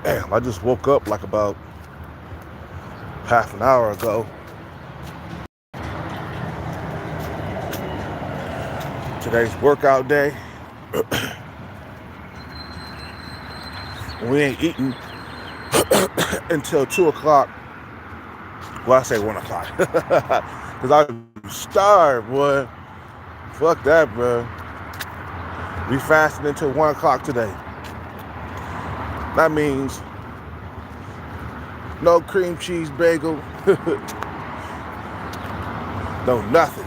Damn, I just woke up like about half an hour ago. Today's workout day. We ain't eating until 2 o'clock. Well, I say 1 o'clock. Because I'm starved, boy. Fuck that, bro. We fasting until 1 o'clock today. That means no cream cheese bagel. No nothing.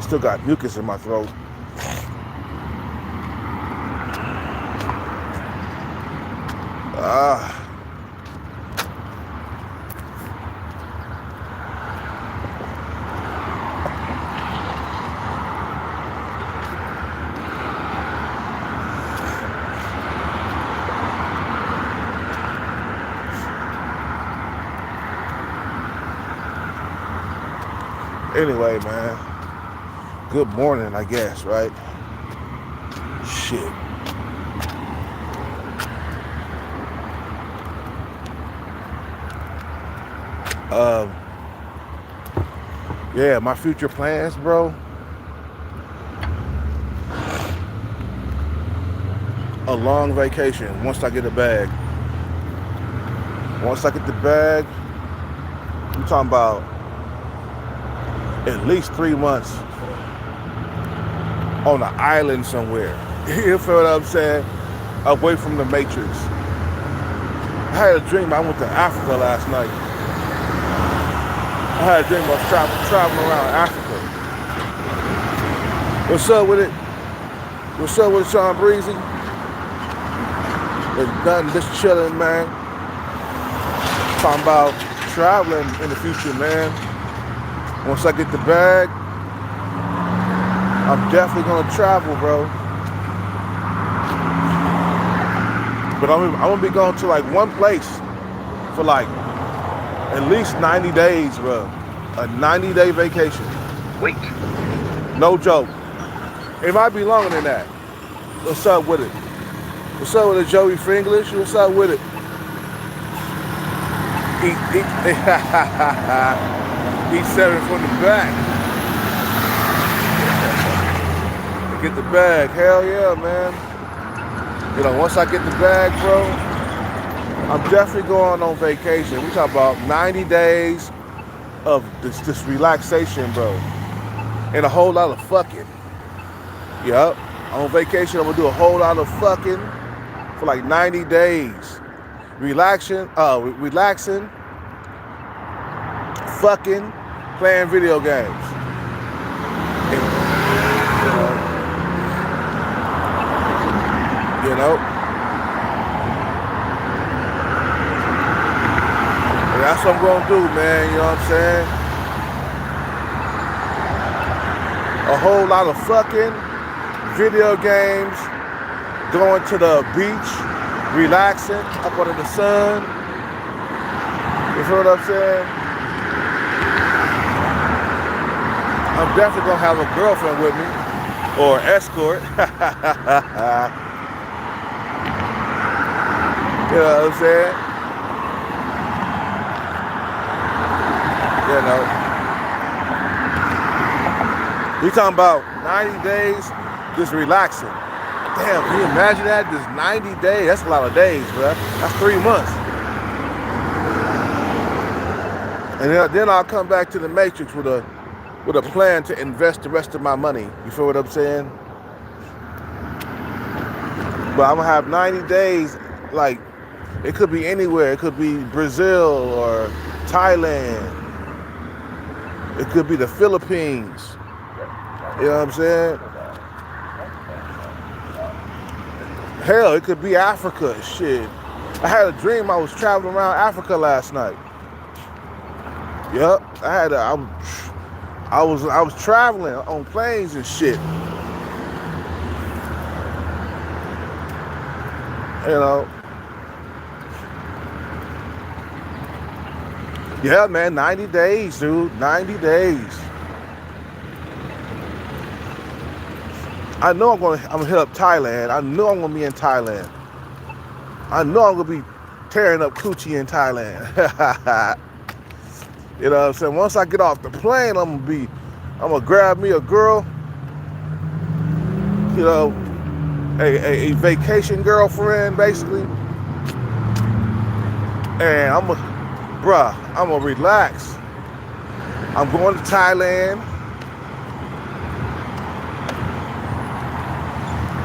Still got mucus in my throat. Anyway, man. Good morning, I guess, right? Shit. Yeah, my future plans, bro. A long vacation once I get a bag. Once I get the bag, I'm talking about at least 3 months on an island somewhere. You feel what I'm saying? Away from the Matrix. I had a dream I went to Africa last night. I had a dream about traveling around Africa. What's up with it? What's up with Sean Breezy? There's nothing, just chilling, man. Talking about traveling in the future, man. Once I get the bag, I'm definitely gonna travel, bro. But I'm gonna be going to like one place for like at least 90 days, bro. A 90-day vacation. Wait. No joke. It might be longer than that. What's up with it? What's up with it, Joey Fringlish? What's up with it? Eat 7 from the back. Get the bag. Hell yeah, man. You know, once I get the bag, bro, I'm definitely going on vacation. We talk about 90 days of this relaxation, bro. And a whole lot of fucking. Yup. On vacation, I'm gonna do a whole lot of fucking for like 90 days. Relaxing, fucking, playing video games. And, you know? And that's what I'm gonna do, man, you know what I'm saying? A whole lot of fucking, video games, going to the beach, relaxing, up under the sun. You feel what I'm saying? I'm definitely gonna have a girlfriend with me, or escort. You know what I'm saying? You know. We talking about 90 days just relaxing. Damn, can you imagine that? Just 90 days. That's a lot of days, bro. That's 3 months. And then I'll come back to the Matrix with a plan to invest the rest of my money. You feel what I'm saying? But I'm gonna have 90 days, like, it could be anywhere. It could be Brazil or Thailand. It could be the Philippines. You know what I'm saying? Hell, it could be Africa. Shit. I had a dream I was traveling around Africa last night. Yep. I I was traveling on planes and shit. You know. Yeah, man, 90 days, dude. 90 days. I know I'm gonna hit up Thailand. I know I'm gonna be in Thailand. I know I'm gonna be tearing up coochie in Thailand. You know what I'm saying? Once I get off the plane, I'm gonna grab me a girl, you know, a vacation girlfriend, basically. And I'm gonna relax. I'm going to Thailand,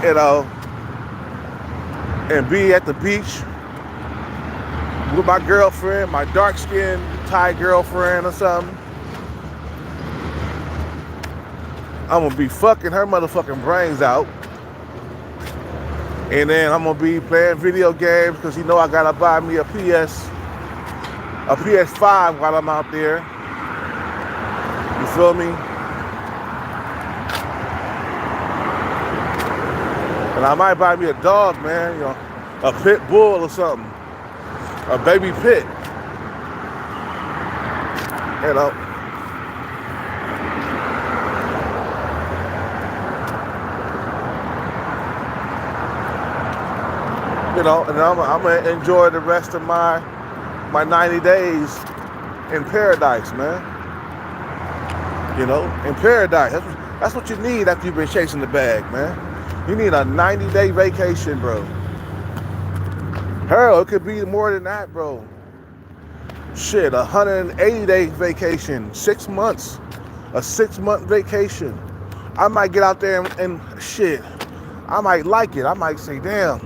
you know, and be at the beach with my girlfriend, my dark-skinned Thai girlfriend or something. I'm gonna be fucking her motherfucking brains out. And then I'm gonna be playing video games because you know I gotta buy me a PS5 while I'm out there. You feel me? And I might buy me a dog, man, you know, a pit bull or something. A baby pit. You know. You know, and I'm gonna enjoy the rest of my 90 days in paradise, man. You know, in paradise. That's what you need after you've been chasing the bag, man. You need a 90-day vacation, bro. Hell, it could be more than that, bro. Shit, 180-day vacation, 6 months, a 6-month vacation. I might get out there and shit, I might like it. I might say, damn,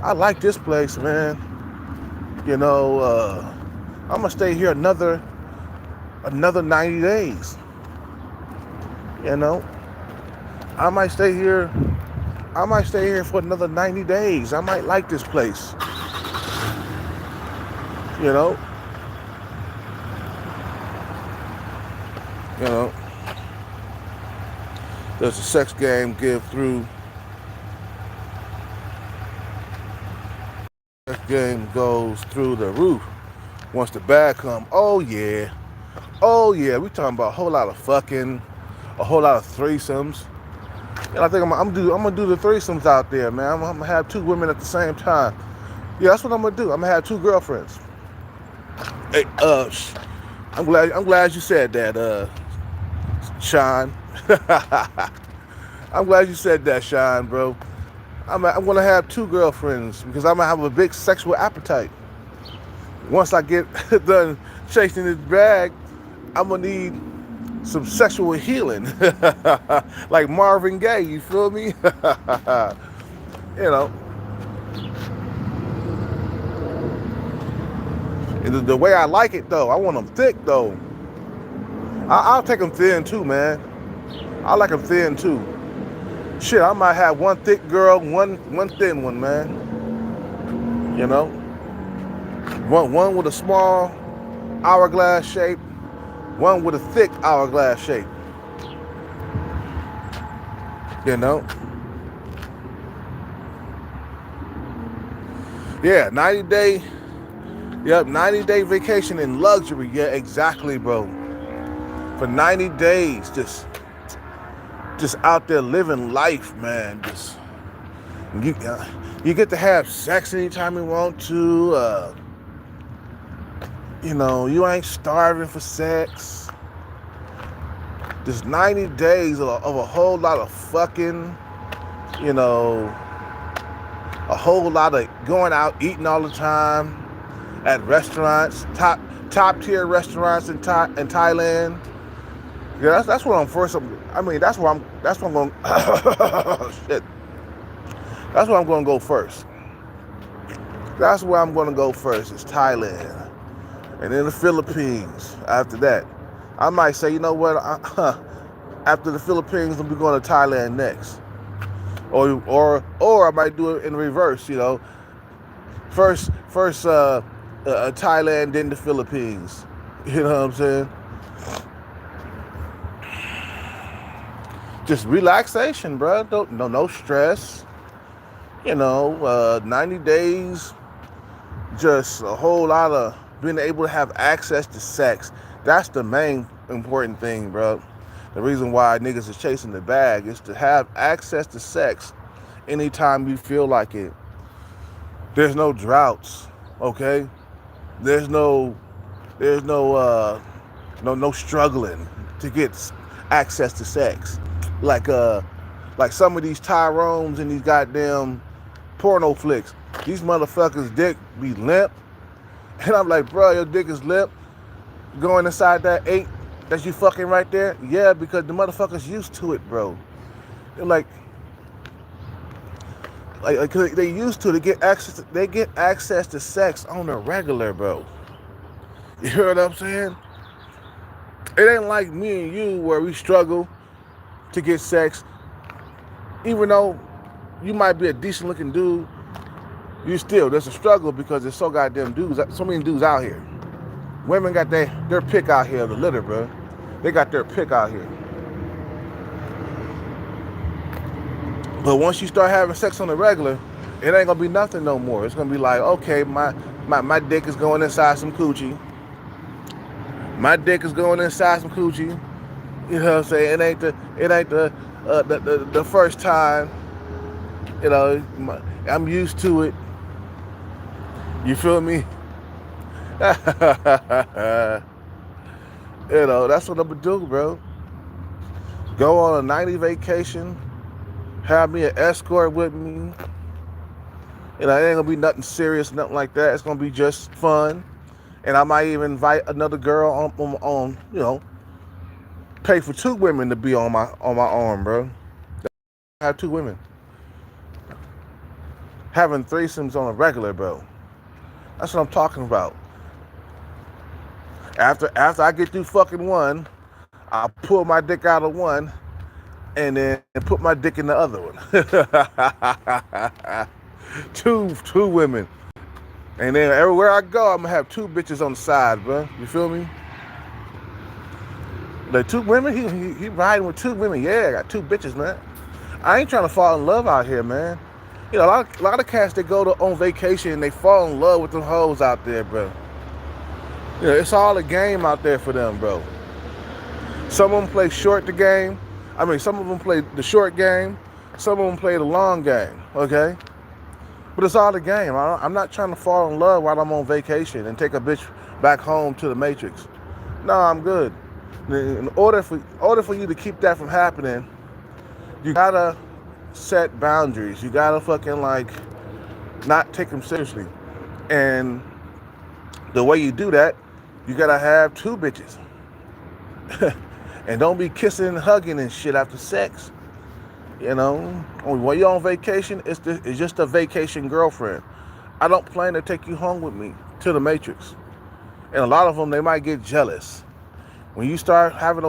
I like this place, man. You know, I'm gonna stay here another 90 days. You know, I might stay here for another 90 days. I might like this place. You know. You know. There's a sex game give through. Sex game goes through the roof once the bag come. Oh yeah. Oh yeah. We talking about a whole lot of fucking, a whole lot of threesomes. And I think I'm gonna do the threesomes out there, man. I'm gonna have 2 women at the same time. Yeah, that's what I'm gonna do. I'm gonna have 2 girlfriends. Hey, I'm glad you said that, Sean. I'm glad you said that, Sean, bro. I'm gonna have 2 girlfriends because I'm gonna have a big sexual appetite. Once I get done chasing this bag, I'm gonna need some sexual healing, like Marvin Gaye. You feel me? You know. The way I like it though, I want them thick though. I'll take them thin too, man. I like them thin too. Shit, I might have 1 thick girl, one thin one, man. You know, one with a small hourglass shape, one with a thick hourglass shape. You know. Yeah, 90-day. Yep, 90-day vacation in luxury. Yeah, exactly, bro. For 90 days, just out there living life, man. Just you get to have sex anytime you want to. You know, you ain't starving for sex. Just 90 days of a whole lot of fucking, you know, a whole lot of going out, eating all the time at restaurants, top tier restaurants in Thailand. Yeah, that's where I'm first. I mean, that's where I'm going. Shit. That's where I'm going to go first. That's where I'm going to go first. It's Thailand, and then the Philippines. After that, I might say, you know what? After the Philippines, I'm going to Thailand next, or I might do it in reverse. You know, first Thailand, then the Philippines. You know what I'm saying? just relaxation, bro. No stress. 90 days, just a whole lot of being able to have access to sex. That's the main important thing, bro. The reason why niggas is chasing the bag is to have access to sex anytime you feel like it. There's no droughts, okay? There's no struggling to get access to sex. Like some of these Tyrones and these goddamn porno flicks. These motherfuckers' dick be limp. And I'm like, bro, your dick is limp going inside that 8 that you fucking right there? Yeah, because the motherfuckers used to it, bro. They're like they used to get access to sex on a regular, bro. You hear what I'm saying? It ain't like me and you where we struggle to get sex. Even though you might be a decent looking dude, there's a struggle because there's so goddamn so many dudes out here. Women got their pick out here of the litter, bro. They got their pick out here. But once you start having sex on the regular, it ain't gonna be nothing no more. It's gonna be like, okay, my dick is going inside some coochie. My dick is going inside some coochie. You know what I'm saying? It ain't the first time. I'm used to it. You feel me? That's what I'm gonna do, bro. Go on a 90 vacation. Have me an escort with me. It ain't gonna be nothing serious, nothing like that. It's gonna be just fun. And I might even invite another girl on pay for 2 women to be on my arm, bro. I have 2 women. Having threesomes on a regular, bro. That's what I'm talking about. After I get through fucking one, I'll pull my dick out of one and then put my dick in the other one. two women. And then everywhere I go, I'm gonna have 2 bitches on the side, bro. You feel me? The 2 women, he riding with 2 women. Yeah, I got 2 bitches, man. I ain't trying to fall in love out here, man. A lot of cats that go on vacation and they fall in love with them hoes out there, bro. It's all a game out there for them, bro. Some of them play short the game. Some of them play the short game. Some of them play the long game, okay? But it's all a game. I'm not trying to fall in love while I'm on vacation and take a bitch back home to the Matrix. No, I'm good. In order for you to keep that from happening, you gotta set boundaries. You gotta fucking not take them seriously. And the way you do that, you gotta have 2 bitches. And don't be kissing and hugging and shit after sex. When you're on vacation, it's just a vacation girlfriend. I don't plan to take you home with me to the Matrix. And a lot of them, they might get jealous. When you start having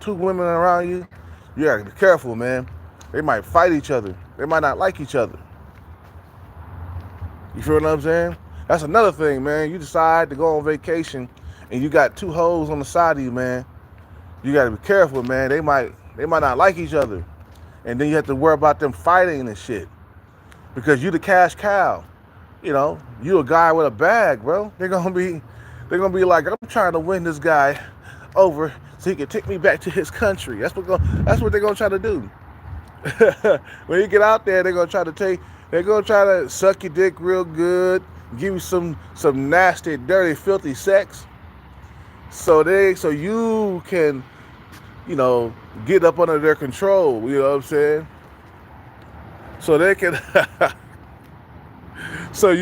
2 women around you, you gotta be careful, man. They might fight each other. They might not like each other. You feel what I'm saying? That's another thing, man. You decide to go on vacation and you got 2 hoes on the side of you, man. You gotta be careful, man. They might not like each other. And then you have to worry about them fighting and shit. Because you the cash cow. You a guy with a bag, bro. They're gonna be like, I'm trying to win this guy over so he can take me back to his country. That's what they're gonna try to do. When you get out there, they're gonna try to suck your dick real good, give you some nasty, dirty, filthy sex. So you can, get up under their control, you know what I'm saying? So they can so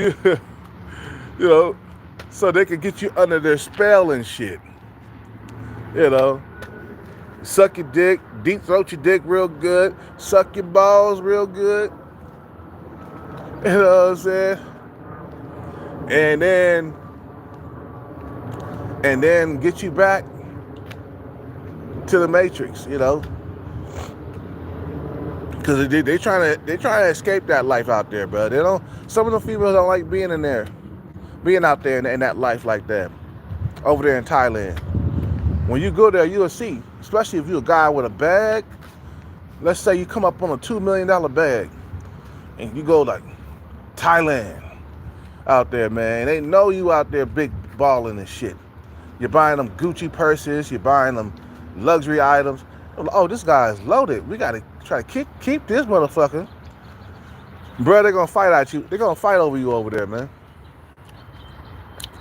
they can get you under their spell and shit. Suck your dick, deep throat your dick real good, suck your balls real good. You know what I'm saying? And then get you back to the Matrix, because they trying to escape that life out there, bro. Some of the females don't like being out there in that life like that, over there in Thailand. When you go there, you'll see, especially if you're a guy with a bag, Let's say you come up on a $2 million bag and you go like Thailand out there, man. They know you out there big balling and shit. You're buying them Gucci purses. You're buying them luxury items. Oh, this guy's loaded. We got to try to keep this motherfucker. Bro, they're going to fight at you. They're going to fight over you over there, man.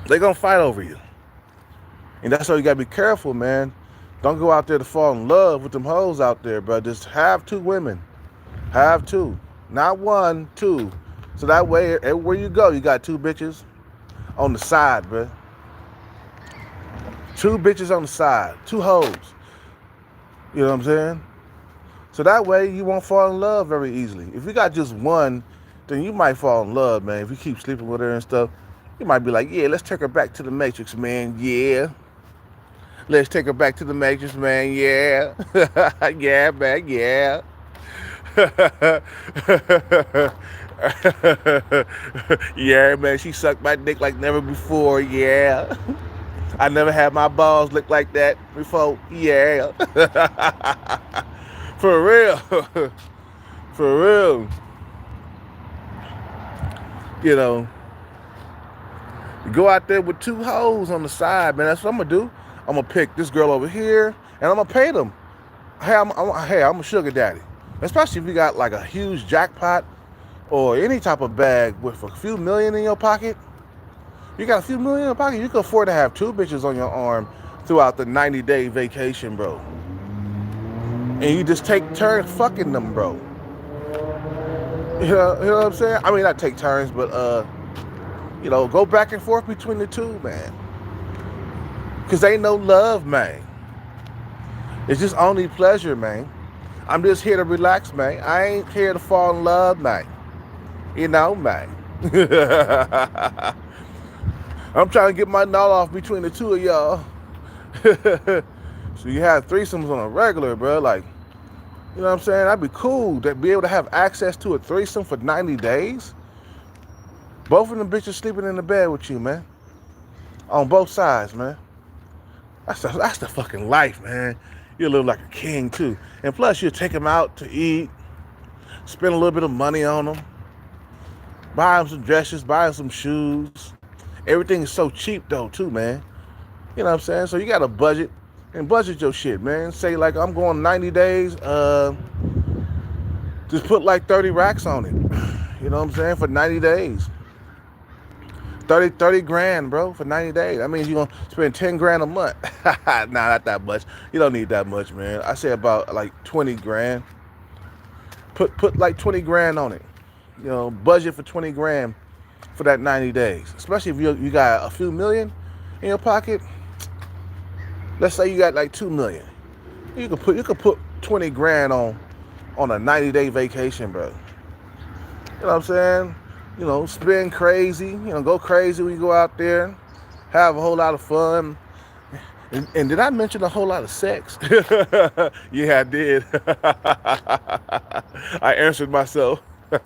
They're going to fight over you. And that's why you got to be careful, man. Don't go out there to fall in love with them hoes out there, bro. Just have 2 women. Have 2. Not 1, 2. So that way, everywhere you go, you got 2 bitches on the side, bro. 2 bitches on the side. 2 hoes. You know what I'm saying? So that way, you won't fall in love very easily. If you got just 1, then you might fall in love, man. If you keep sleeping with her and stuff, you might be like, yeah, let's take her back to the Matrix, man. Yeah. Let's take her back to the Matrix, man. Yeah. Yeah, man. Yeah. Yeah, man. She sucked my dick like never before. Yeah. I never had my balls look like that before. Yeah. For real. For real. You know, you go out there with 2 hoes on the side, man. That's what I'm going to do. I'm going to pick this girl over here, and I'm going to pay them. Hey, I'm a sugar daddy. Especially if you got like a huge jackpot or any type of bag with a few million in your pocket. You got a few million in your pocket, you can afford to have 2 bitches on your arm throughout the 90-day vacation, bro. And you just take turns fucking them, bro. You know what I'm saying? I mean, not take turns, but, you know, go back and forth between the 2, man. Because ain't no love, man. It's just only pleasure, man. I'm just here to relax, man. I ain't here to fall in love, man. You know, man. I'm trying to get my knot off between the 2 of y'all. So you have threesomes on a regular, bro. Like, you know what I'm saying? That'd be cool to be able to have access to a threesome for 90 days. Both of them bitches sleeping in the bed with you, man. On both sides, man. That's the fucking life, man. You'll live like a king, too. And plus, you'll take them out to eat, spend a little bit of money on them, buy them some dresses, buy them some shoes. Everything is so cheap, though, too, man. You know what I'm saying? So you got to budget and budget your shit, man. Say, like, I'm going 90 days, just put like 30 racks on it. You know what I'm saying? For 90 days. 30 grand, bro, for 90 days. That means you're going to spend 10 grand a month. Nah, not that much. You don't need that much, man. I say about like 20 grand. Put like 20 grand on it. You know, budget for 20 grand for that 90 days. Especially if you got a few million in your pocket. Let's say you got like 2 million. You could put 20 grand on a 90-day vacation, bro. You know what I'm saying? You know, spend crazy, you know, go crazy when you go out there, have a whole lot of fun. And did I mention a whole lot of sex? Yeah, I did. I answered myself. You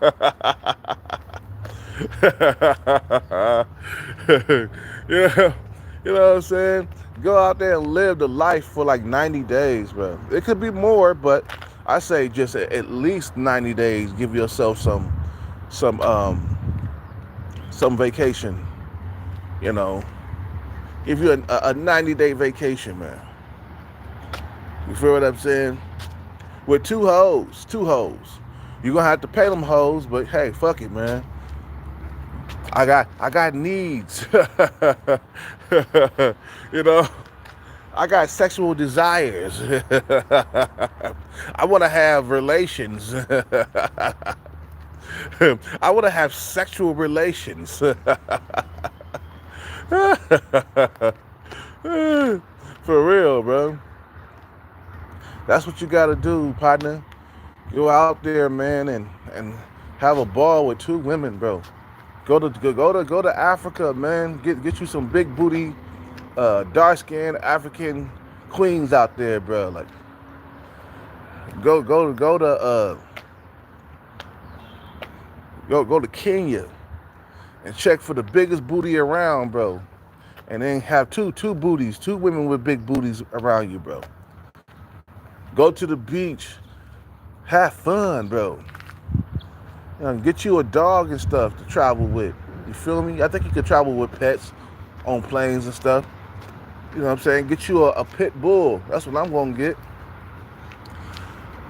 know what I'm saying? Go out there and live the life for like 90 days, bro. It could be more, but I say just at least 90 days. Give yourself some vacation, you know. Give you a 90-day vacation, man. You feel what I'm saying? With 2 hoes. You're gonna have to pay them hoes, but hey, fuck it, man. I got needs. You know, I got sexual desires. I want to have relations. I want to have sexual relations. For real, bro. That's what you got to do, partner. Go out there, man, and have a ball with 2 women, bro. Go to Africa, man. Get you some big booty, dark-skinned African queens out there, bro. Like, go to Kenya and check for the biggest booty around, bro. And then have two booties, 2 women with big booties around you, bro. Go to the beach Have fun, bro. Get you a dog and stuff to travel with. You feel me? I think you could travel with pets on planes and stuff. You know what I'm saying? Get you a pit bull. That's what I'm gonna get.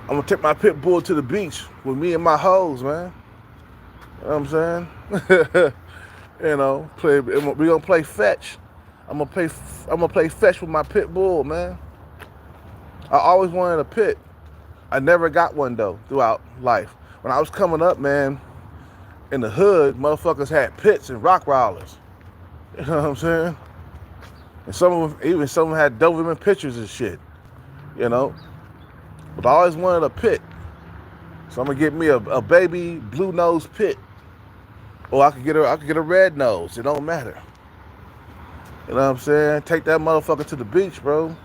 I'm gonna take my pit bull to the beach with me and my hoes, man. You know what I'm saying? We gonna play fetch. I'm gonna play fetch with my pit bull, man. I always wanted a pit. I never got one though throughout life. When I was coming up, man, in the hood, motherfuckers had pits and rock rollers. You know what I'm saying? And some of them had Doberman pictures and shit. You know? But I always wanted a pit. So I'm gonna get me a baby blue nose pit. Or I could get a red nose. It don't matter. You know what I'm saying? Take that motherfucker to the beach, bro.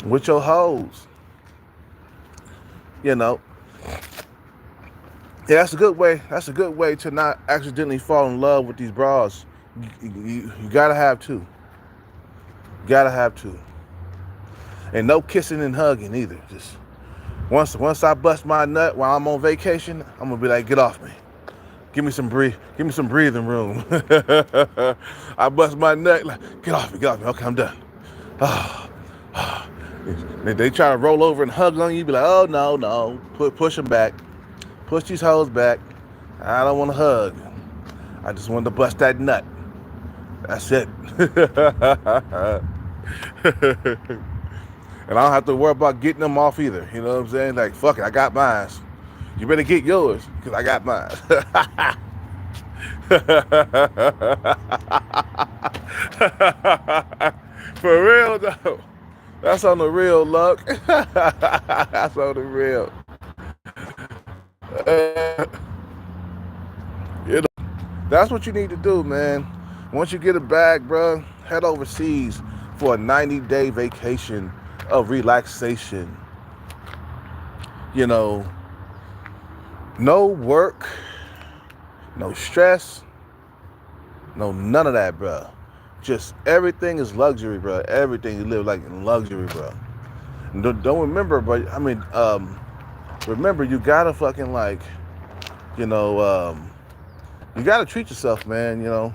With your hoes. You know. Yeah, that's a good way. That's a good way to not accidentally fall in love with these bras. You gotta have two. You gotta have two. And no kissing and hugging either. Just once I bust my nut while I'm on vacation, I'm gonna be like, get off me. Give me some breathing room. I bust my nut, like, get off me. Okay, I'm done. They try to roll over and hug on you, be like, oh no. Push them back. Push these hoes back. I don't want to hug. I just wanted to bust that nut. That's it. And I don't have to worry about getting them off either. You know what I'm saying? Like, fuck it, I got mine. You better get yours, because I got mine. For real, though. That's on the real, Luck. That's on the real. That's what you need to do, man. Once you get a bag, bro, head overseas for a 90-day vacation of relaxation. You know, no work, no stress, no none of that, bro. Just everything is luxury, bro. Everything you live like in luxury, bro. Don't remember, but I mean, remember you gotta fucking like, you gotta treat yourself, man. You know,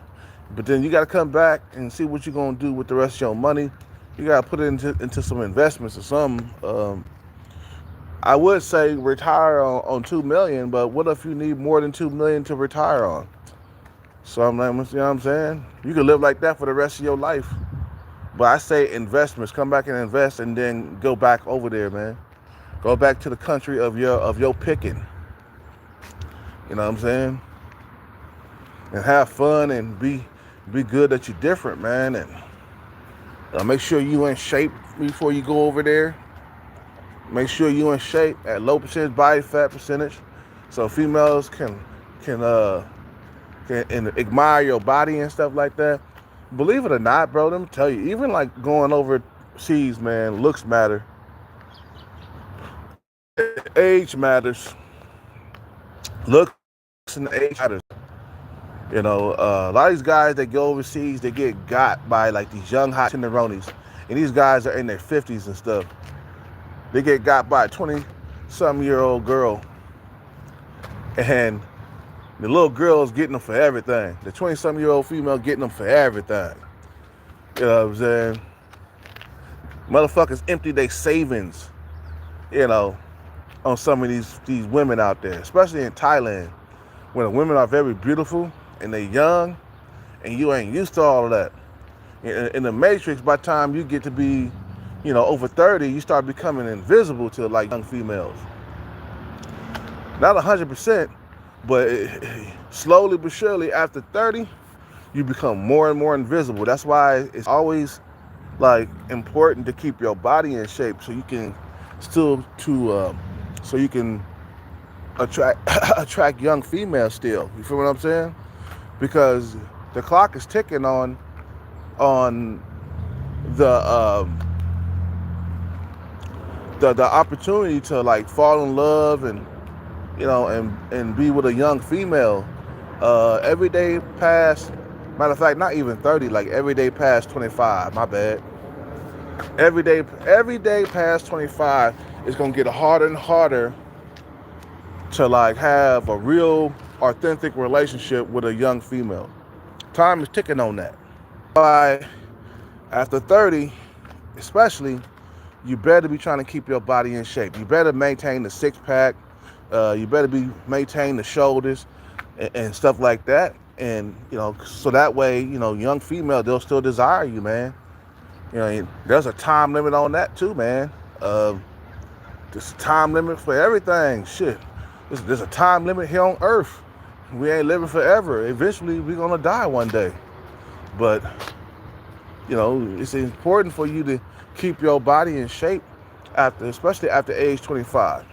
but then you gotta come back and see what you're gonna do with the rest of your money. You gotta put it into some investments or something. I would say retire on $2 million, but what if you need more than $2 million to retire on? So I'm like, you know what I'm saying? You can live like that for the rest of your life. But I say investments. Come back and invest, and then go back over there, man. Go back to the country of your picking. You know what I'm saying? And have fun and be good that you're different, man. And make sure you in shape before you go over there. Make sure you in shape at low percentage body fat percentage, so females can admire your body and stuff like that. Believe it or not, bro, let me tell you, even like going overseas, man, looks matter. Age matters. Looks and age matters. You know, a lot of these guys that go overseas, they get got by like these young hot tenderonis, and these guys are in their 50s and stuff. They get got by a 20-something-year-old girl, and the little girl is getting them for everything. The 20-something-year-old female getting them for everything. You know what I'm saying? Motherfuckers empty their savings, you know, on some of these women out there, especially in Thailand, when the women are very beautiful and they young, and you ain't used to all of that. In the Matrix, by the time you get to be, you know, over 30, you start becoming invisible to like young females. Not 100%, but slowly but surely after 30, you become more and more invisible. That's why it's always like important to keep your body in shape, so you can attract young females still. You feel what I'm saying? Because the clock is ticking on the opportunity to like fall in love and, you know, and be with a young female. Every day past, matter of fact, not even 30, like every day past 25, my bad. Every day past 25, it's gonna get harder and harder to like have a real authentic relationship with a young female. Time is ticking on that. By after 30, especially, you better be trying to keep your body in shape. You better maintain the six pack. You better be maintain the shoulders and stuff like that. And so that way, young female, they'll still desire you, man. There's a time limit on that too, man. There's a time limit for everything. Shit, there's a time limit here on Earth. We ain't living forever. Eventually, we're gonna die one day. But it's important for you to keep your body in shape especially after age 25.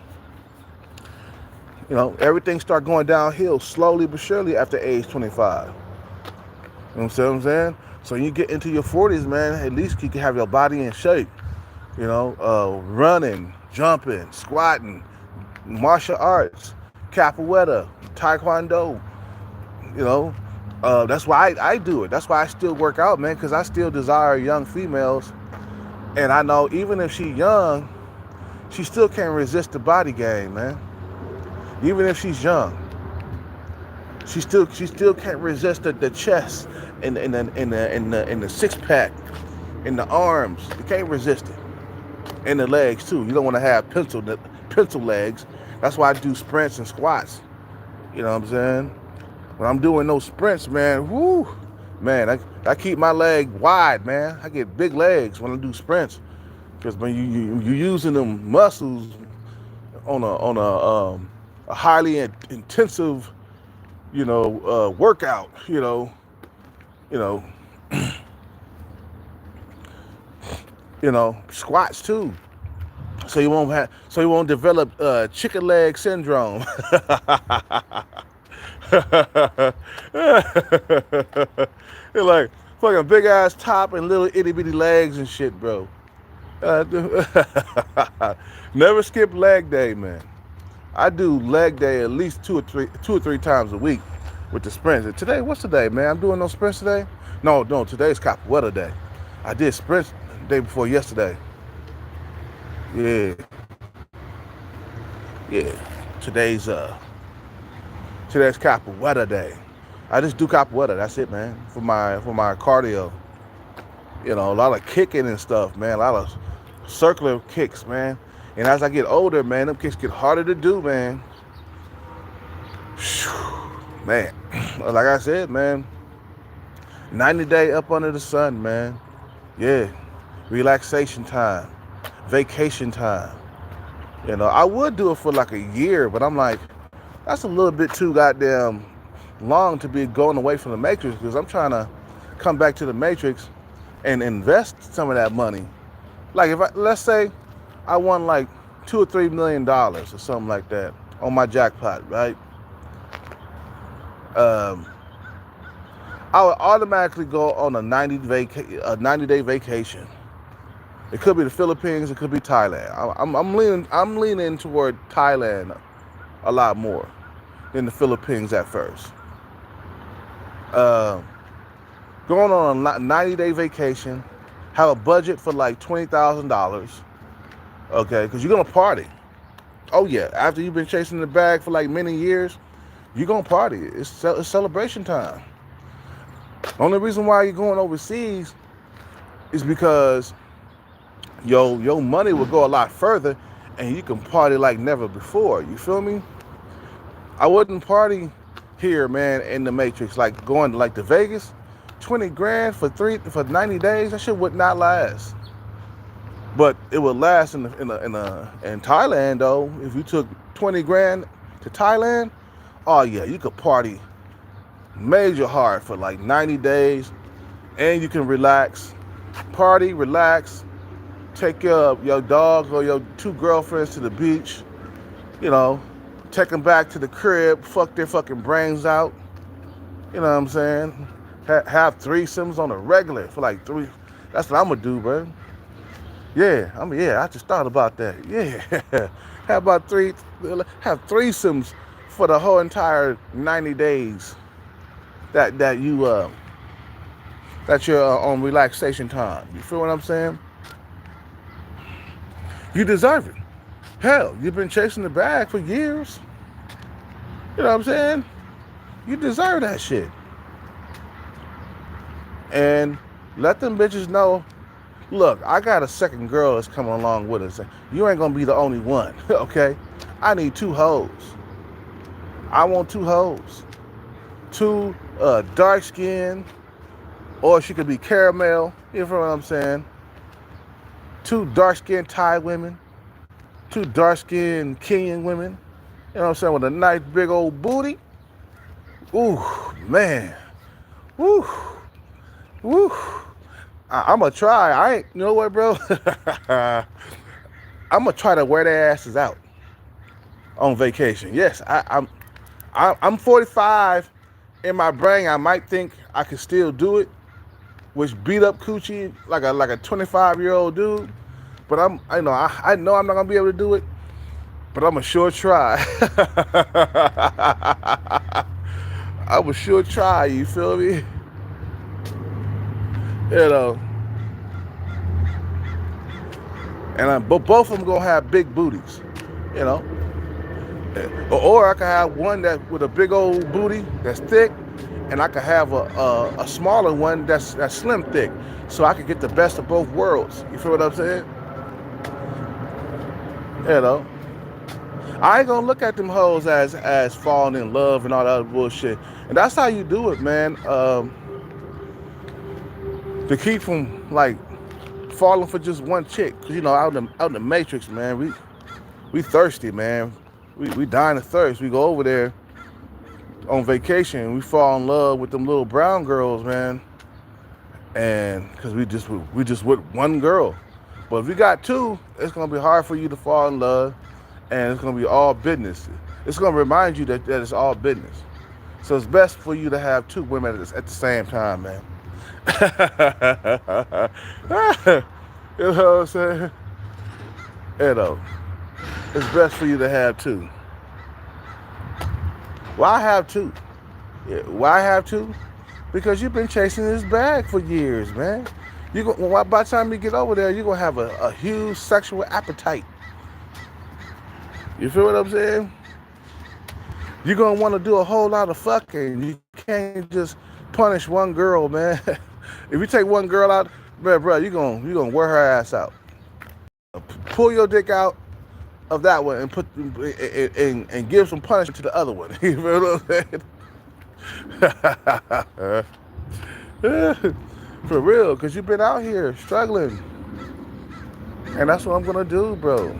Everything start going downhill slowly but surely after age 25. You know what I'm saying? So when you get into your 40s, man, at least you can have your body in shape. Running, jumping, squatting, martial arts, capoeira, taekwondo. That's why I do it. That's why I still work out, man, because I still desire young females. And I know even if she's young, she still can't resist the body game, man. Even if she's young, she still can't resist the chest and the six pack, and the arms. You can't resist it, and the legs too. You don't want to have pencil legs. That's why I do sprints and squats. You know what I'm saying? When I'm doing those sprints, man, whoo, man, I keep my leg wide, man. I get big legs when I do sprints, because when you using them muscles on a highly intensive, workout, squats too. So you won't develop chicken leg syndrome. You're like fucking big ass top and little itty bitty legs and shit, bro. Never skip leg day, man. I do leg day at least two or three times a week with the sprints. And today, what's today, man? I'm doing no sprints today? No, today's capoeira day. I did sprints the day before yesterday. Yeah. Today's capoeira day. I just do capoeira. That's it, man. For my cardio. A lot of kicking and stuff, man. A lot of circular kicks, man. And as I get older, man, them kicks get harder to do, man. Man, like I said, man, 90 day up under the sun, man. Yeah, relaxation time, vacation time. I would do it for like a year, but I'm like, that's a little bit too goddamn long to be going away from the Matrix, because I'm trying to come back to the Matrix and invest some of that money. Like let's say I won like $2 or $3 million or something like that on my jackpot, right? I would automatically go on a 90-day vacation. It could be the Philippines, it could be Thailand. I'm leaning toward Thailand a lot more than the Philippines at first. Going on a 90-day vacation, have a budget for like $20,000. Okay, because you're gonna party. Oh yeah, after you've been chasing the bag for like many years, you're gonna party. It's celebration time. The only reason why you're going overseas is because your money will go a lot further, and you can party like never before. You feel me? I wouldn't party here, man, in the Matrix, like going to like to Vegas. 20 grand for 90 days. That shit would not last. But it would last in Thailand though. If you took 20 grand to Thailand, oh yeah, you could party major hard for like 90 days, and you can relax, party, relax, take your dog or your two girlfriends to the beach, take them back to the crib, fuck their fucking brains out. You know what I'm saying? Have threesomes on a regular for like 3. That's what I'm gonna do, bro. Yeah, I just thought about that. Yeah, have threesomes for the whole entire 90 days that you're on relaxation time. You feel what I'm saying? You deserve it. Hell, you've been chasing the bag for years. You know what I'm saying? You deserve that shit. And let them bitches know, look, I got a second girl that's coming along with us. You ain't gonna be the only one, okay? I need 2 hoes. I want 2 hoes. 2 dark skin, or she could be caramel, you know what I'm saying? 2 dark skinned Thai women, 2 dark skinned Kenyan women, you know what I'm saying, with a nice big old booty. Ooh, man. Woo. Woo. I'm gonna try. I ain't, you know what, bro? I'm gonna try to wear their asses out on vacation. Yes, I'm 45. In my brain, I might think I could still do it, which beat up coochie like a 25-year-old dude. But I know I'm not gonna be able to do it. But I'm gonna sure try. I would sure try. You feel me? You know. And but both of them gonna have big booties. You know. Or I could have one that with a big old booty that's thick, and I could have a smaller one that's slim thick, so I could get the best of both worlds. You feel what I'm saying? You know, I ain't gonna look at them hoes as falling in love and all that other bullshit. And that's how you do it, man. To keep from like falling for just one chick, 'cause you know, out in the Matrix, man, we thirsty, man. We dying of thirst. We go over there on vacation, we fall in love with them little brown girls, man. And because we just with one girl. But if you got 2, it's gonna be hard for you to fall in love, and it's gonna be all business. It's gonna remind you that it's all business. So it's best for you to have 2 women at the same time, man. You know what I'm saying? You know, it's best for you to have 2. Why have 2? Why have 2? Because you've been chasing this bag for years, man. By the time you get over there, you're going to have a huge sexual appetite. You feel what I'm saying? You're going to want to do a whole lot of fucking. You can't just punish one girl, man. If you take one girl out, bro, you're going to wear her ass out. Pull your dick out of that one and put and give some punishment to the other one. You feel what I'm saying? For real, because you've been out here struggling. And that's what I'm gonna do, bro.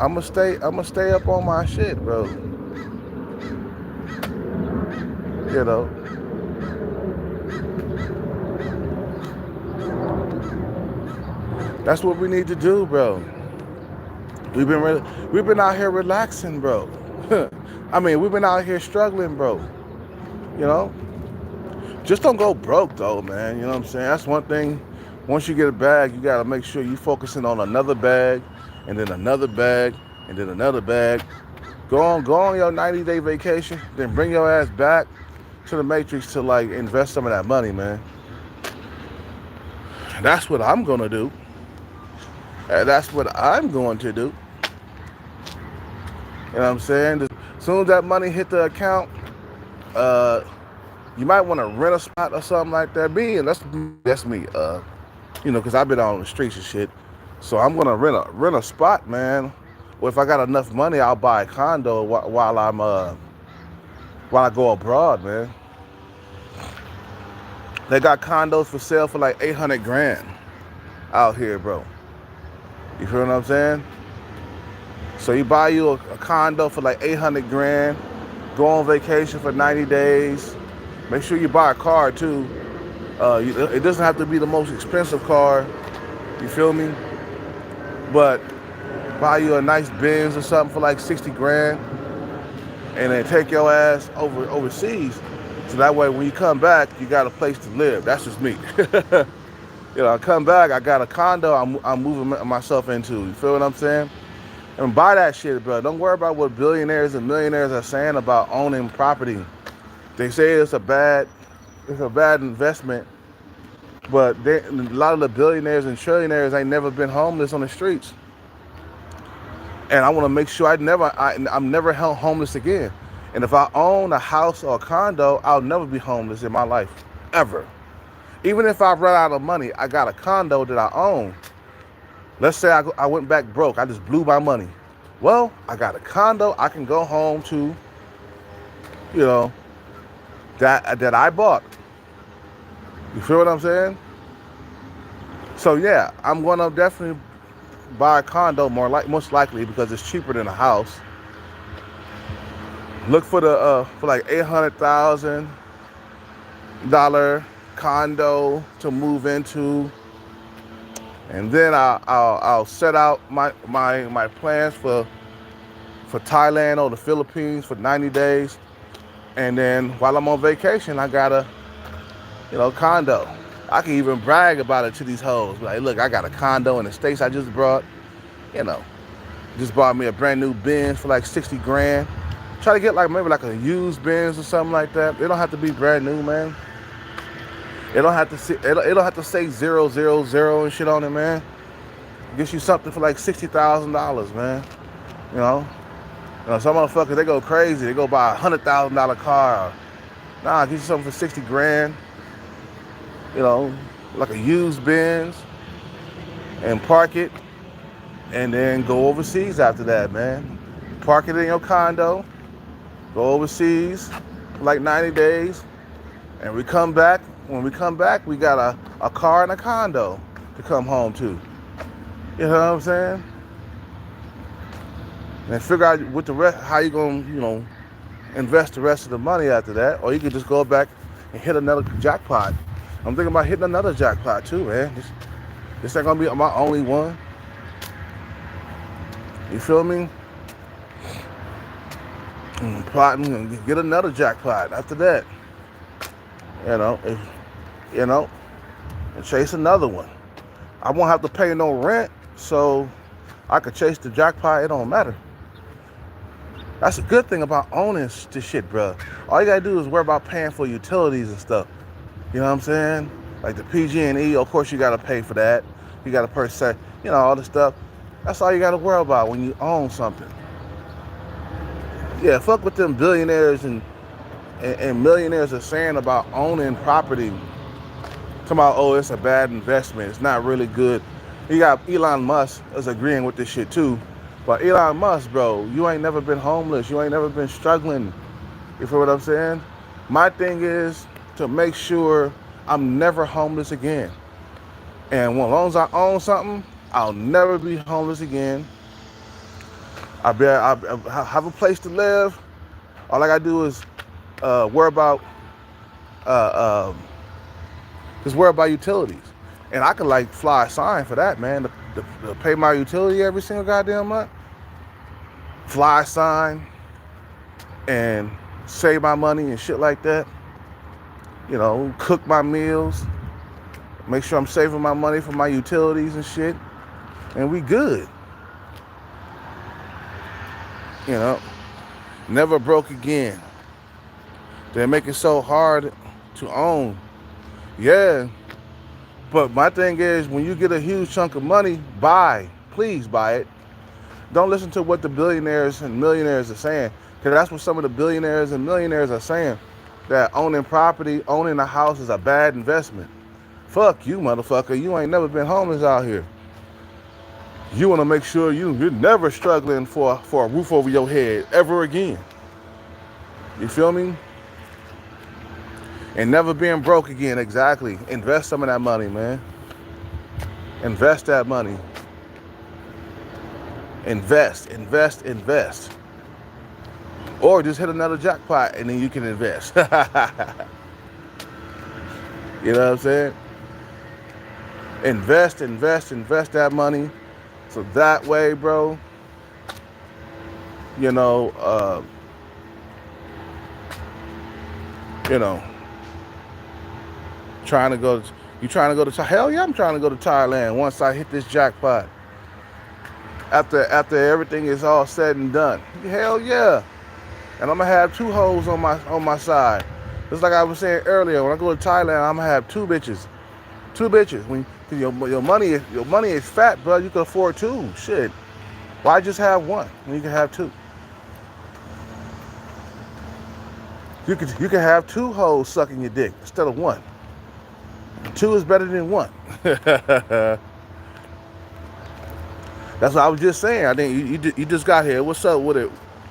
I'm gonna stay up on my shit, bro. You know. That's what we need to do, bro. We've been out here relaxing, bro. I mean, we've been out here struggling, bro. You know? Just don't go broke, though, man. You know what I'm saying? That's one thing. Once you get a bag, you got to make sure you're focusing on another bag, and then another bag, and then another bag. Go on your 90-day vacation, then bring your ass back to the Matrix to, like, invest some of that money, man. That's what I'm going to do. And that's what I'm going to do. You know what I'm saying? As soon as that money hit the account, you might want to rent a spot or something like that. That's me. You know, because I've been on the streets and shit. So I'm gonna rent a spot, man. Or if I got enough money, I'll buy a condo while I go abroad, man. They got condos for sale for like $800,000 out here, bro. You feel what I'm saying? So you buy you a condo for like $800,000, go on vacation for 90 days. Make sure you buy a car too. It doesn't have to be the most expensive car. You feel me? But buy you a nice Benz or something for like $60,000, and then take your ass overseas. So that way, when you come back, you got a place to live. That's just me. You know, I come back, I got a condo I'm moving myself into. You feel what I'm saying? And buy that shit, bro. Don't worry about what billionaires and millionaires are saying about owning property. They say it's a bad investment, but a lot of the billionaires and trillionaires ain't never been homeless on the streets. And I want to make sure I'm never held homeless again. And if I own a house or a condo, I'll never be homeless in my life, ever. Even if I run out of money, I got a condo that I own. Let's say I went back broke. I just blew my money. Well, I got a condo I can go home to, you know, that I bought. You feel what I'm saying? So yeah, I'm gonna definitely buy a condo most likely because it's cheaper than a house. Look for the for like $800,000 condo to move into, and then I'll set out my plans for Thailand or the Philippines for 90 days, and then while I'm on vacation, I got a condo. I can even brag about it to these hoes. Like, look, I got a condo in the States I just brought. Just bought me a brand new Benz for like 60 grand. Try to get maybe a used Benz or something like that. It don't have to be brand new, man. It don't have to say 000 and shit on it, man. Get you something for like $60,000, man. Some motherfuckers, they go crazy. They go buy a $100,000 car. Nah, get you something for 60 grand. Like a used Benz, and park it, and then go overseas after that, man. Park it in your condo, go overseas for like 90 days, and when we come back, we got a car and a condo to come home to. You know what I'm saying? And figure out with the rest, how you gonna, invest the rest of the money after that, or you could just go back and hit another jackpot. I'm thinking about hitting another jackpot too, man. This ain't gonna be my only one. You feel me? Plotting and get another jackpot after that. And chase another one. I won't have to pay no rent, so I could chase the jackpot. It don't matter. That's a good thing about owning this shit, bro. All you gotta do is worry about paying for utilities and stuff. You know what I'm saying? Like the PG&E, of course you gotta pay for that. You gotta purchase, all this stuff. That's all you gotta worry about when you own something. Yeah, fuck what them billionaires and millionaires are saying about owning property. Talking about, oh, it's a bad investment. It's not really good. You got Elon Musk is agreeing with this shit too. But Elon Musk, bro, you ain't never been homeless. You ain't never been struggling. You feel what I'm saying? My thing is to make sure I'm never homeless again. And as long as I own something, I'll never be homeless again. I'll have a place to live. All I gotta do is worry about utilities. And I could fly a sign for that, man, to pay my utility every single goddamn month. Fly a sign and save my money and shit like that. Cook my meals, make sure I'm saving my money for my utilities and shit, and we good. Never broke again. They make it so hard to own. Yeah, but my thing is, when you get a huge chunk of money, please buy it. Don't listen to what the billionaires and millionaires are saying, because that's what some of the billionaires and millionaires are saying. That owning property, owning a house is a bad investment. Fuck you, motherfucker. You ain't never been homeless out here. You want to make sure you're never struggling for a roof over your head ever again. You feel me? And never being broke again, exactly. Invest some of that money, man. Invest that money. Invest. Or just hit another jackpot and then you can invest. You know what I'm saying? Invest that money. So that way, bro, trying to go to hell yeah, I'm trying to go to Thailand once I hit this jackpot. After everything is all said and done. Hell yeah. And I'm gonna have two hoes on my side. Just like I was saying earlier, when I go to Thailand, I'm gonna have two bitches. When your money is fat, bro, you can afford two. Shit. Why just have one when you can have two? You can have two hoes sucking your dick instead of one. Two is better than one. That's what I was just saying. I think you just got here. What's up with it,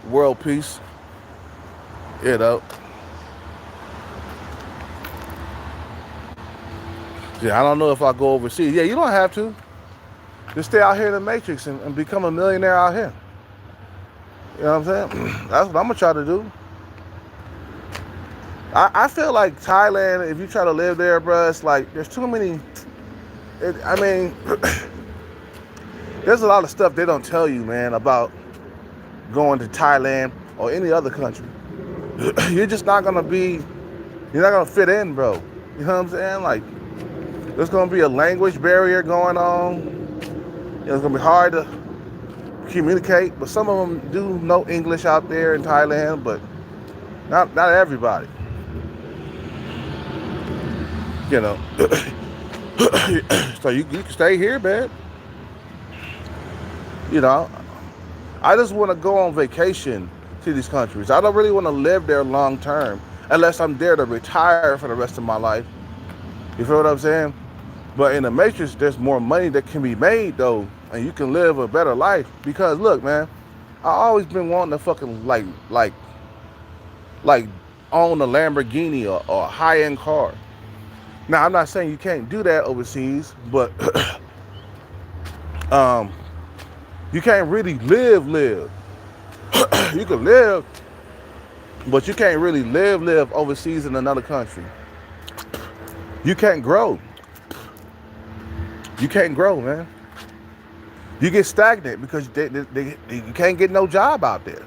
world peace? You know. Yeah, I don't know if I go overseas. Yeah, you don't have to. Just stay out here in the Matrix and become a millionaire out here. You know what I'm saying? That's what I'm gonna try to do. I feel like Thailand, if you try to live there, bro, it's like there's too many. I mean, there's a lot of stuff they don't tell you, man, about going to Thailand or any other country. You're just not gonna be. You're not gonna fit in, bro. You know what I'm saying? Like, there's gonna be a language barrier going on. It's gonna be hard to communicate, but some of them do know English out there in Thailand, but not everybody. You know, so you can stay here, man. You know, I just want to go on vacation to these countries. I don't really want to live there long term unless I'm there to retire for the rest of my life. You feel what I'm saying? But in the Matrix, there's more money that can be made, though, and you can live a better life. Because look, man, I always been wanting to fucking like own a Lamborghini or a high-end car. Now, I'm not saying you can't do that overseas, but you can't really live. You can live, but you can't really live overseas in another country. You can't grow. You can't grow, man. You get stagnant because you can't get no job out there.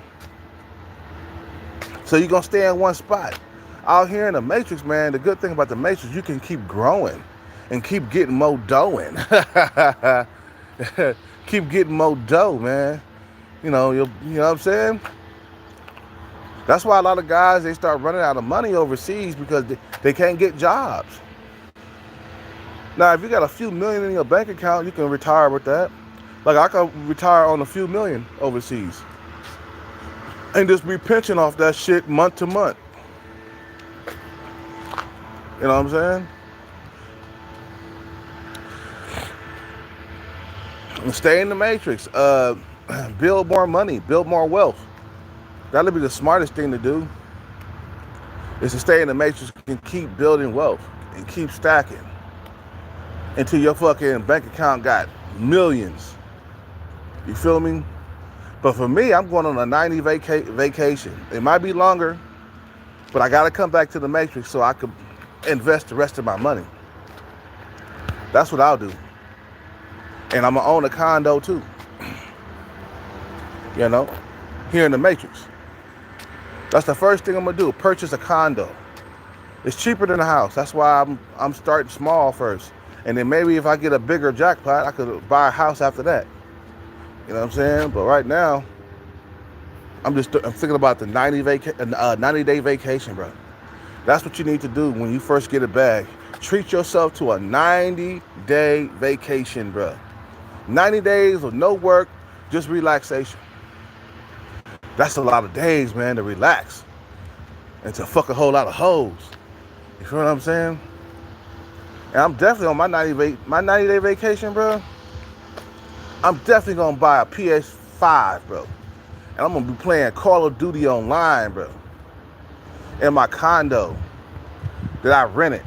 So you're going to stay in one spot. Out here in the Matrix, man, the good thing about the Matrix, you can keep growing and keep getting more dough in. Keep getting more dough, man. You know what I'm saying? That's why a lot of guys, they start running out of money overseas because they can't get jobs. Now, if you got a few million in your bank account, you can retire with that. Like, I could retire on a few million overseas and just be pinching off that shit month to month. You know what I'm saying? And stay in the Matrix. Build more money. Build more wealth. That'll be the smartest thing to do. Is to stay in the Matrix and keep building wealth and keep stacking until your fucking bank account got millions. You feel me? But for me, I'm going on a 90 vacation. It might be longer, but I got to come back to the Matrix so I could invest the rest of my money. That's what I'll do. And I'm going to own a condo too. You know, here in the Matrix. That's the first thing I'm going to do, purchase a condo. It's cheaper than a house. That's why I'm starting small first. And then maybe if I get a bigger jackpot, I could buy a house after that. You know what I'm saying? But right now, I'm thinking about the 90-day vacation, bro. That's what you need to do when you first get a bag. Treat yourself to a 90-day vacation, bro. 90 days of no work, just relaxation. That's a lot of days, man, to relax and to fuck a whole lot of hoes. You feel what I'm saying? And I'm definitely on my 90-day vacation, bro. I'm definitely gonna buy a PS5, bro. And I'm gonna be playing Call of Duty online, bro. In my condo that I rented.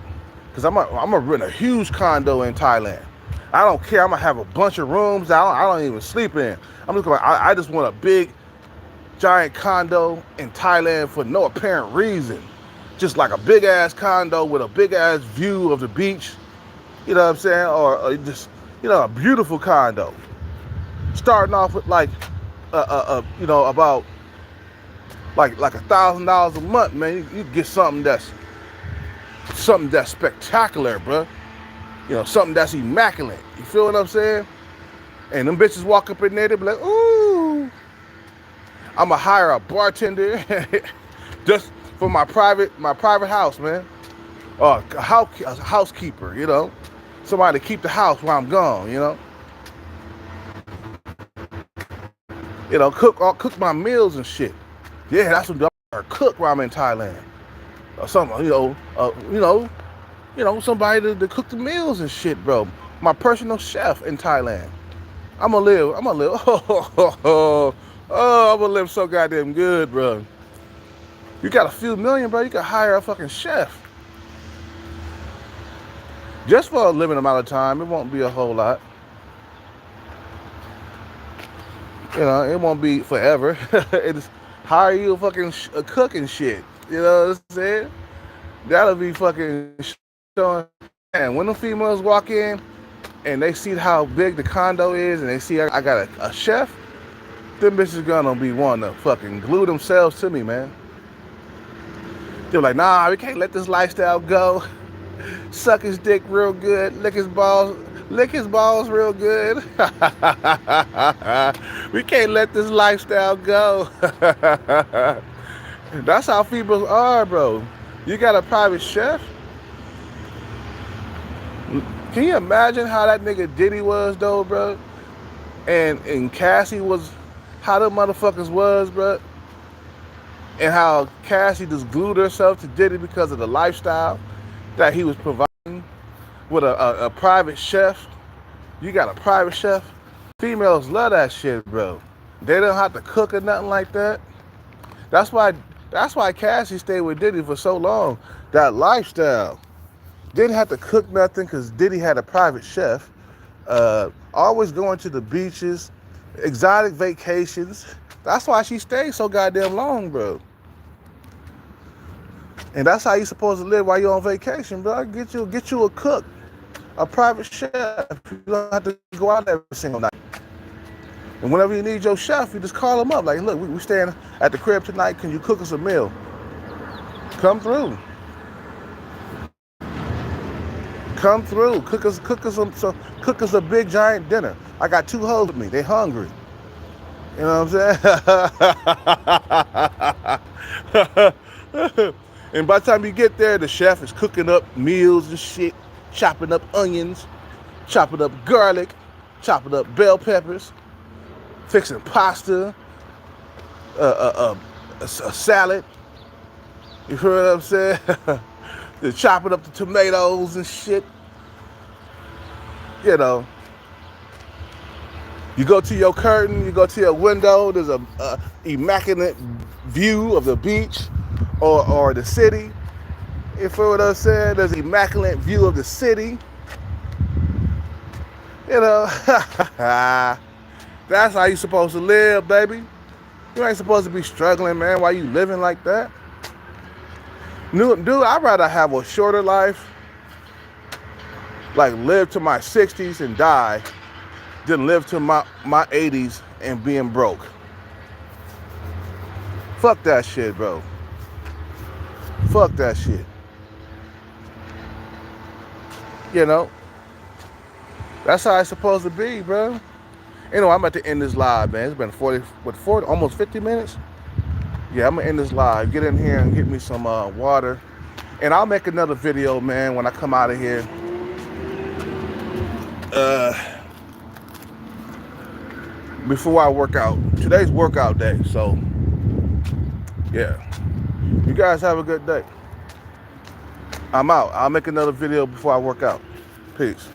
Because I'm gonna rent a huge condo in Thailand. I don't care. I'm gonna have a bunch of rooms that I don't even sleep in. I just want a big, giant condo in Thailand for no apparent reason. Just like a big ass condo with a big ass view of the beach. You know what I'm saying? Or just, a beautiful condo. Starting off with about like $1,000 a month, man. You get something that's spectacular, bro. Something that's immaculate. You feel what I'm saying? And them bitches walk up in there, they be like, ooh. I'ma hire a bartender just for my private house, man. Or a housekeeper, somebody to keep the house while I'm gone, cook my meals and shit. Yeah, that's what I cook while I'm in Thailand. Or something, somebody to cook the meals and shit, bro. My personal chef in Thailand. I'm gonna live. I'm gonna live so goddamn good, bro. You got a few million, bro. You can hire a fucking chef. Just for a limited amount of time. It won't be a whole lot. It won't be forever. It's hire you a cook and shit. You know what I'm saying? That'll be fucking showing. And when the females walk in and they see how big the condo is and they see I got a chef, them bitches gonna be wanting to fucking glue themselves to me, man. They're like, nah, we can't let this lifestyle go. Suck his dick real good, lick his balls real good. We can't let this lifestyle go. That's how females are, bro. You got a private chef? Can you imagine how that nigga Diddy was, though, bro? And Cassie was, how them motherfuckers was, bro? And how Cassie just glued herself to Diddy because of the lifestyle that he was providing with a private chef. You got a private chef? Females love that shit, bro. They don't have to cook or nothing like that. That's why Cassie stayed with Diddy for so long. That lifestyle. Didn't have to cook nothing because Diddy had a private chef. Always going to the beaches, exotic vacations. That's why she stayed so goddamn long, bro. And that's how you supposed to live while you're on vacation, bro. Get you a cook, a private chef. You don't have to go out every single night. And whenever you need your chef, you just call him up. Like, look, we staying at the crib tonight. Can you cook us a meal? Come through. Come through. Cook us a big giant dinner. I got 2 hoes with me. They hungry. You know what I'm saying? And by the time you get there, the chef is cooking up meals and shit, chopping up onions, chopping up garlic, chopping up bell peppers, fixing pasta, a salad. You heard what I'm saying? They're chopping up the tomatoes and shit. You know. You go to your curtain, you go to your window, there's a immaculate view of the beach or the city. You feel what I'm saying? There's an immaculate view of the city. You know, that's how you supposed to live, baby. You ain't supposed to be struggling, man, while you living like that. Dude, I'd rather have a shorter life, like live to my 60s and die, than live to my 80s and being broke. Fuck that shit, bro. Fuck that shit. You know, that's how it's supposed to be, bro. You know, I'm about to end this live, man. It's been 40, almost 50 minutes. Yeah, I'm gonna end this live. Get in here and get me some water. And I'll make another video, man, when I come out of here. Before I work out. Today's workout day, so yeah. You guys have a good day. I'm out. I'll make another video before I work out. Peace.